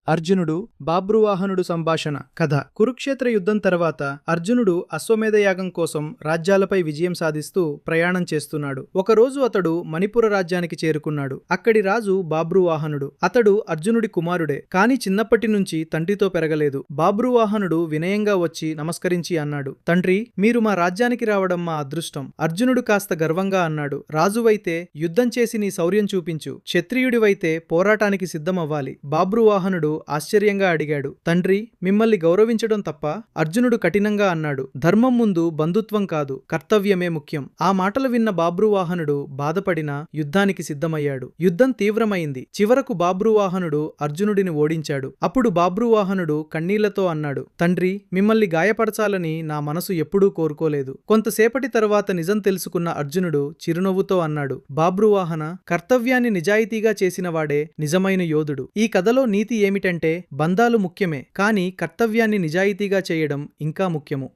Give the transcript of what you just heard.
అర్జునుడు బాబ్రువాహనుడు సంభాషణ కథ. కురుక్షేత్ర యుద్ధం తర్వాత అర్జునుడు అశ్వమేధ యాగం కోసం రాజ్యాలపై విజయం సాధిస్తూ ప్రయాణం చేస్తున్నాడు. ఒకరోజు అతడు మణిపుర రాజ్యానికి చేరుకున్నాడు. అక్కడి రాజు బాబ్రువాహనుడు. అతడు అర్జునుడి కుమారుడే, కాని చిన్నప్పటి నుంచి తండ్రితో పెరగలేదు. బాబ్రువాహనుడు వినయంగా వచ్చి నమస్కరించి అన్నాడు, తండ్రి, మీరు మా రాజ్యానికి రావడం మా అదృష్టం. అర్జునుడు కాస్త గర్వంగా అన్నాడు, రాజువైతే యుద్ధం చేసి నీ శౌర్యం చూపించు, క్షత్రియుడివైతే పోరాటానికి సిద్ధమవ్వాలి. బాబ్రువాహనుడు ఆశ్చర్యంగా అడిగాడు, తండ్రి, మిమ్మల్ని గౌరవించడం తప్ప? అర్జునుడు కఠినంగా అన్నాడు, ధర్మం ముందు బంధుత్వం కాదు, కర్తవ్యమే ముఖ్యం. ఆ మాటలు విన్న బాబ్రువాహనుడు బాధపడినా యుద్ధానికి సిద్ధమయ్యాడు. యుద్ధం తీవ్రమైంది. చివరకు బాబ్రువాహనుడు అర్జునుడిని ఓడించాడు. అప్పుడు బాబ్రువాహనుడు కన్నీళ్లతో అన్నాడు, తండ్రి, మిమ్మల్ని గాయపరచాలని నా మనసు ఎప్పుడూ కోరుకోలేదు. కొంతసేపటి తరువాత నిజం తెలుసుకున్న అర్జునుడు చిరునవ్వుతో అన్నాడు, బాబ్రువాహన, కర్తవ్యాన్ని నిజాయితీగా చేసినవాడే నిజమైన యోధుడు. ఈ కథలో నీతి ఏమిటంటే బంధాలు ముఖ్యమే, కానీ కర్తవ్యాన్ని నిజాయితీగా చేయడం ఇంకా ముఖ్యము.